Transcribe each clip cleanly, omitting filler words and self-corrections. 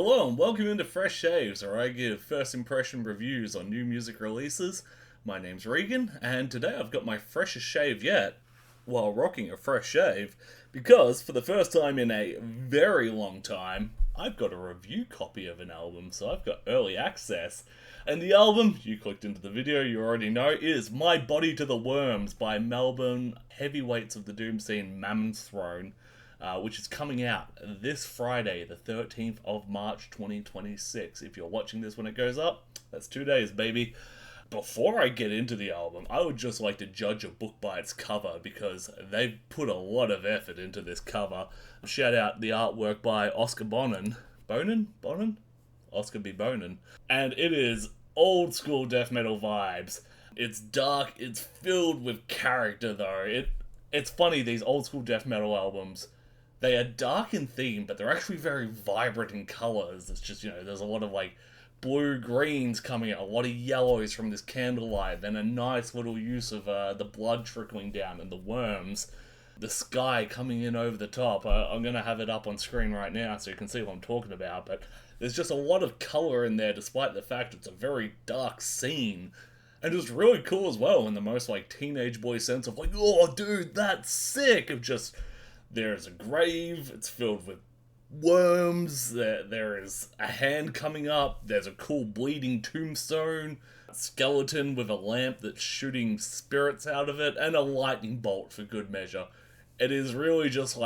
Hello and welcome into Fresh Shaves, where I give first impression reviews on new music releases. My name's Regan, and today I've got my freshest shave yet, while rocking a fresh shave, because for the first time in a very long time, I've got a review copy of an album, so I've got early access. And the album, you clicked into the video, you already know, is My Body to the Worms by Melbourne heavyweights of the doom scene Mammon's Throne, which is coming out this Friday, the 13th of March 2026. If you're watching this when it goes up, that's 2 days, baby. Before I get into the album, I would just like to judge a book by its cover because they've put a lot of effort into this cover. Shout out the artwork by Oscar Bonin. Bonin? Oscar B. Bonin. And it is old school death metal vibes. It's dark, it's filled with character though. It's funny, these old school death metal albums, they are dark in theme, but they're actually very vibrant in colors. It's just, there's a lot of blue greens coming out, a lot of yellows from this candlelight, then a nice little use of the blood trickling down and the worms, the sky coming in over the top. I'm going to have it up on screen right now so you can see what I'm talking about, but there's just a lot of color in there despite the fact it's a very dark scene. And it's really cool as well in the most teenage boy sense of oh dude, that's sick, of just there's a grave, it's filled with worms, there is a hand coming up, there's a cool bleeding tombstone, a skeleton with a lamp that's shooting spirits out of it, and a lightning bolt for good measure. It is really just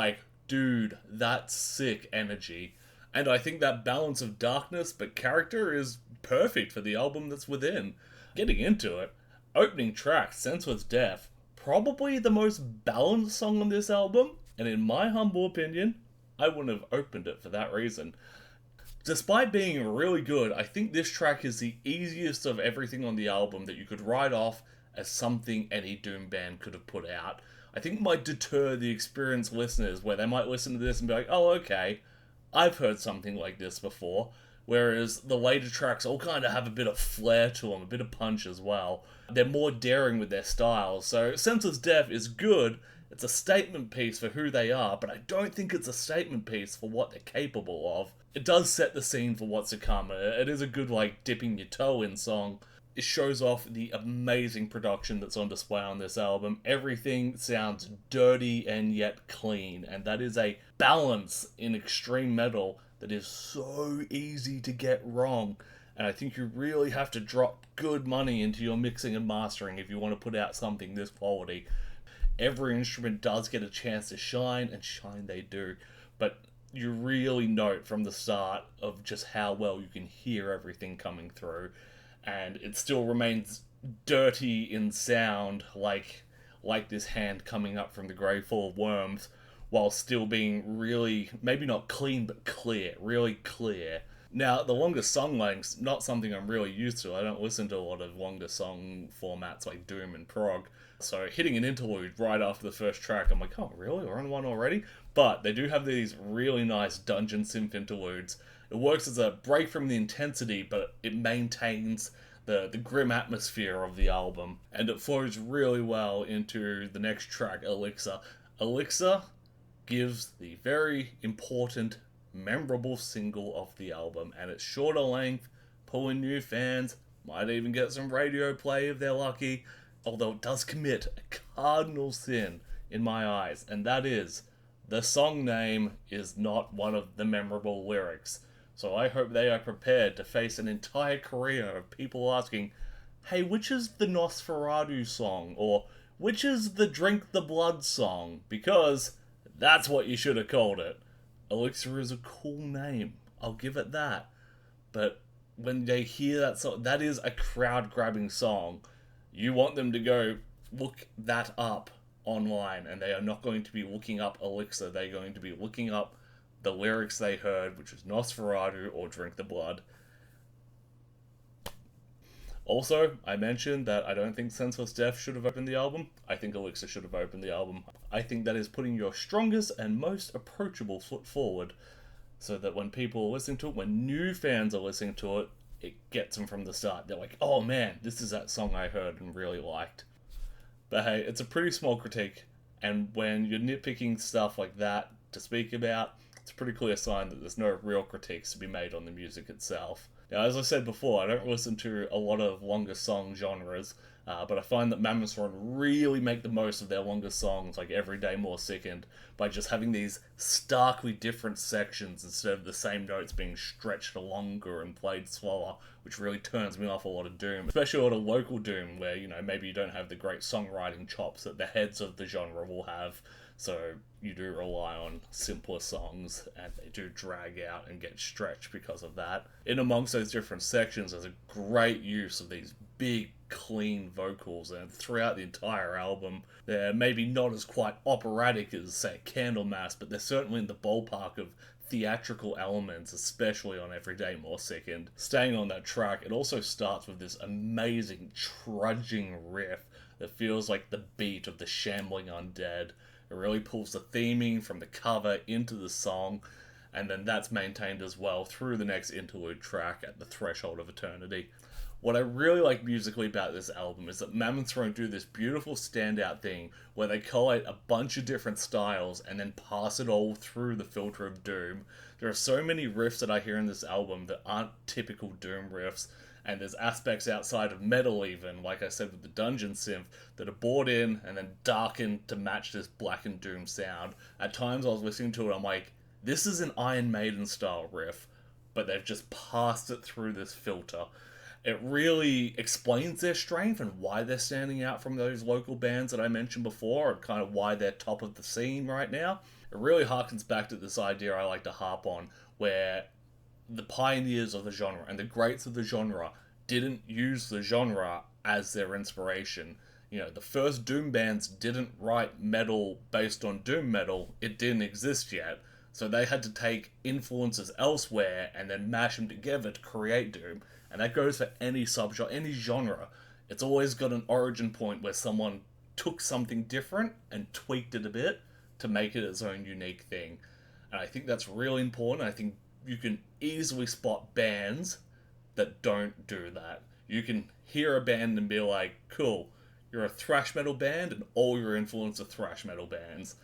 dude, that's sick energy. And I think that balance of darkness but character is perfect for the album that's within. Getting into it, opening track, Senseless Death, probably the most balanced song on this album, and in my humble opinion, I wouldn't have opened it for that reason. Despite being really good, I think this track is the easiest of everything on the album that you could write off as something any doom band could have put out. I think it might deter the experienced listeners, where they might listen to this and be like, oh okay, I've heard something like this before. Whereas the later tracks all kind of have a bit of flair to them, a bit of punch as well. They're more daring with their style. So Senseless Death is good. It's a statement piece for who they are, but I don't think it's a statement piece for what they're capable of. It does set the scene for what's to come. It is a good, dipping your toe in song. It shows off the amazing production that's on display on this album. Everything sounds dirty and yet clean, and that is a balance in extreme metal that is so easy to get wrong. And I think you really have to drop good money into your mixing and mastering if you want to put out something this quality. Every instrument does get a chance to shine, and shine they do. But you really note from the start of just how well you can hear everything coming through. And it still remains dirty in sound, like this hand coming up from the grave full of worms, while still being really, maybe not clean, but clear, really clear. Now, the longer song lengths, not something I'm really used to. I don't listen to a lot of longer song formats like Doom and Prog. So hitting an interlude right after the first track, I'm like, oh really, we're on one already? But they do have these really nice dungeon synth interludes. It works as a break from the intensity, but it maintains the grim atmosphere of the album. And it flows really well into the next track, Elixir. Elixir gives the very important, memorable single of the album, and it's shorter length, pulling new fans, might even get some radio play if they're lucky, although it does commit a cardinal sin in my eyes, and that is, the song name is not one of the memorable lyrics. So I hope they are prepared to face an entire career of people asking, hey, which is the Nosferatu song? Or which is the Drink the Blood song? Because that's what you should have called it. Elixir is a cool name, I'll give it that. But when they hear that song, that is a crowd-grabbing song. You want them to go look that up online, and they are not going to be looking up Elixir, they're going to be looking up the lyrics they heard, which was Nosferatu or Drink the Blood. Also, I mentioned that I don't think Senseless Death should have opened the album. I think Elixir should have opened the album. I think that is putting your strongest and most approachable foot forward, so that when people are listening to it, when new fans are listening to it, it gets them from the start. They're like, oh man, this is that song I heard and really liked. But hey, it's a pretty small critique, and when you're nitpicking stuff like that to speak about, It's a pretty clear sign that there's no real critiques to be made on the music itself. Now, as I said before, I don't listen to a lot of longer song genres, but I find that Mammon really make the most of their longer songs, like Every Day More Sickened, by just having these starkly different sections instead of the same notes being stretched longer and played slower, which really turns me off a lot of Doom, especially a lot of local Doom, where, maybe you don't have the great songwriting chops that the heads of the genre will have, so you do rely on simpler songs, and they do drag out and get stretched because of that. In amongst those different sections, there's a great use of these big, clean vocals, and throughout the entire album, they're maybe not as quite operatic as, say, Candlemass, but they're certainly in the ballpark of theatrical elements, especially on Every Day More Sickened. Staying on that track, it also starts with this amazing, trudging riff that feels like the beat of the shambling undead. It really pulls the theming from the cover into the song, and then that's maintained as well through the next interlude track at the Threshold of Eternity. What I really like musically about this album is that Mammon do this beautiful standout thing where they collate a bunch of different styles and then pass it all through the filter of Doom. There are so many riffs that I hear in this album that aren't typical Doom riffs, and there's aspects outside of metal even, like I said with the dungeon synth, that are brought in and then darkened to match this Black and Doom sound. At times I was listening to it, I'm like, this is an Iron Maiden style riff, but they've just passed it through this filter. It really explains their strength and why they're standing out from those local bands that I mentioned before, and kind of why they're top of the scene right now. It really harkens back to this idea I like to harp on, where the pioneers of the genre and the greats of the genre didn't use the genre as their inspiration. The first Doom bands didn't write metal based on Doom metal. It didn't exist yet. So they had to take influences elsewhere and then mash them together to create Doom. And that goes for any subgenre, any genre. It's always got an origin point where someone took something different and tweaked it a bit to make it its own unique thing. And I think that's really important. I think you can easily spot bands that don't do that. You can hear a band and be like, cool, you're a thrash metal band and all your influence are thrash metal bands.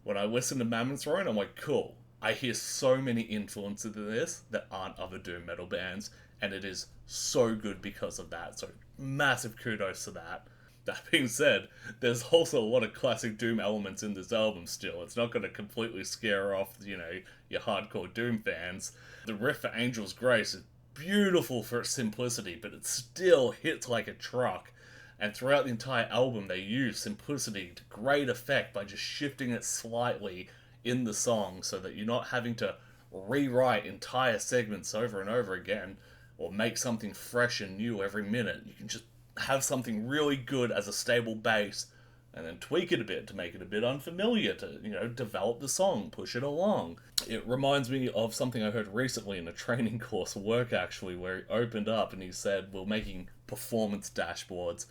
When I listen to Mammon Throne, I'm like, cool, I hear so many influences in this that aren't other Doom metal bands, and it is so good because of that. So massive kudos to that. That being said, there's also a lot of classic Doom elements in this album still. It's not going to completely scare off, your hardcore Doom fans. The riff for Angel's Grace is beautiful for its simplicity, but it still hits like a truck. And throughout the entire album, they use simplicity to great effect by just shifting it slightly in the song so that you're not having to rewrite entire segments over and over again or make something fresh and new every minute. You can just have something really good as a stable base and then tweak it a bit to make it a bit unfamiliar to, develop the song, push it along. It reminds me of something I heard recently in a training course at work, actually, where he opened up and he said, we're making performance dashboards.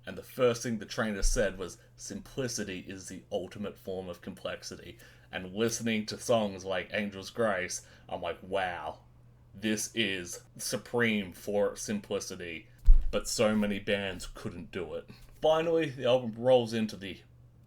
And the first thing the trainer said was, simplicity is the ultimate form of complexity. And listening to songs like Angel's Grace, I'm like, wow, this is supreme for simplicity. But so many bands couldn't do it. Finally, the album rolls into the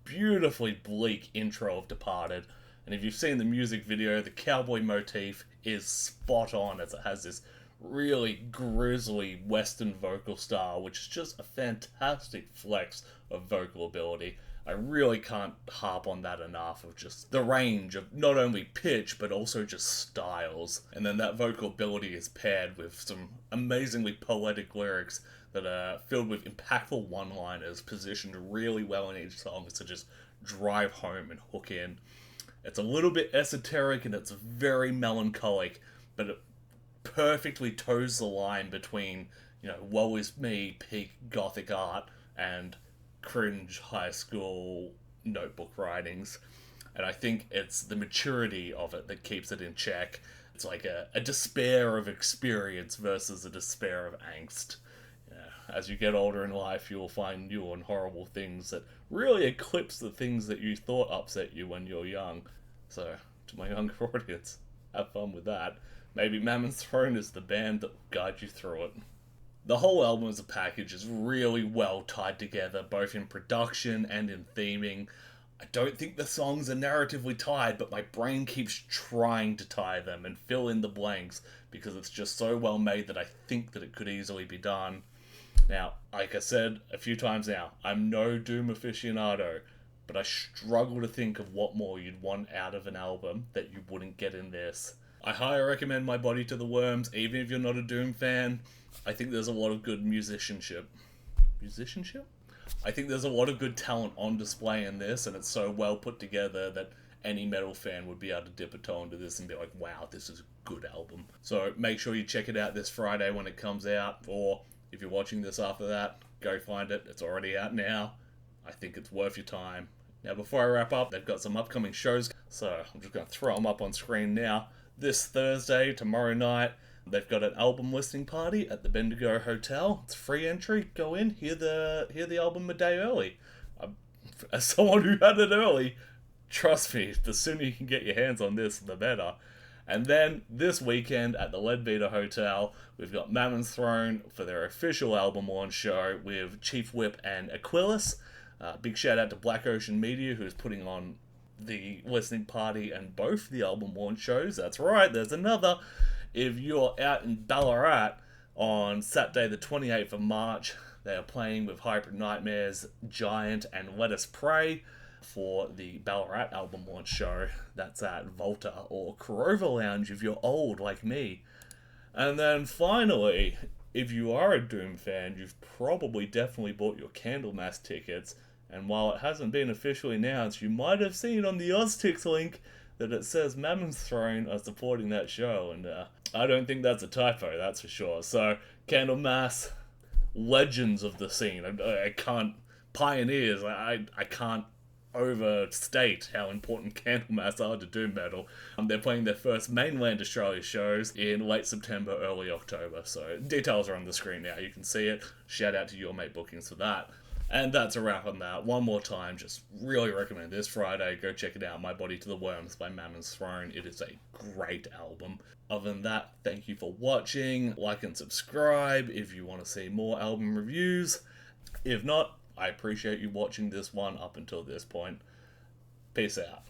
beautifully bleak intro of Departed. And if you've seen the music video, the cowboy motif is spot on, as it has this really grisly Western vocal style, which is just a fantastic flex of vocal ability. I really can't harp on that enough, of just the range of not only pitch, but also just styles. And then that vocal ability is paired with some amazingly poetic lyrics that are filled with impactful one-liners, positioned really well in each song to just drive home and hook in. It's a little bit esoteric and it's very melancholic, but it perfectly toes the line between, woe is me, peak gothic art, and cringe high school notebook writings. And I think it's the maturity of it that keeps it in check. It's like a despair of experience versus a despair of angst. As you get older in life, you will find new and horrible things that really eclipse the things that you thought upset you when you're young. So, to my younger audience, have fun with that. Maybe Mammon Throne is the band that will guide you through it. The whole album as a package is really well tied together, both in production and in theming. I don't think the songs are narratively tied, but my brain keeps trying to tie them and fill in the blanks because it's just so well made that I think that it could easily be done. Now, like I said a few times now, I'm no Doom aficionado, but I struggle to think of what more you'd want out of an album that you wouldn't get in this. I highly recommend My Body to the Worms, even if you're not a Doom fan. I think there's a lot of good musicianship. Musicianship? I think there's a lot of good talent on display in this, and it's so well put together that any metal fan would be able to dip a toe into this and be like, wow, this is a good album. So make sure you check it out this Friday when it comes out, or if you're watching this after that, go find it. It's already out now. I think it's worth your time. Now, before I wrap up, they've got some upcoming shows, so I'm just going to throw them up on screen now. This Thursday, tomorrow night, they've got an album listening party at the Bendigo Hotel. It's free entry. Go in, hear the album a day early. As someone who had it early, trust me, the sooner you can get your hands on this, the better. And then this weekend at the Leadbeater Hotel, we've got Mammon's Throne for their official album launch show with Chief Whip and Aquilus. Big shout out to Black Ocean Media, who's putting on the listening party and both the album launch shows. That's right, there's another. If you're out in Ballarat on Saturday the 28th of March, they are playing with Hybrid Nightmares, Giant, and Let Us Pray for the Ballarat album launch show. That's at Volta or Corova Lounge if you're old like me. And then finally, if you are a Doom fan, you've probably definitely bought your Candlemas tickets. And while it hasn't been officially announced, you might have seen on the Oztix link that it says Mammon's Throne are supporting that show. And I don't think that's a typo, that's for sure. So, Candlemas, legends of the scene. I can't, pioneers, I can't overstate how important Candlemas are to doom metal. They're playing their first mainland Australia shows in late September, early October. So details are on the screen now. You can see it. Shout out to Your Mate Bookings for that. And that's a wrap on that. One more time, just really recommend this Friday. Go check it out. My Body to the Worms by Mammon's Throne. It is a great album. Other than that, thank you for watching. Like and subscribe if you want to see more album reviews. If not, I appreciate you watching this one up until this point. Peace out.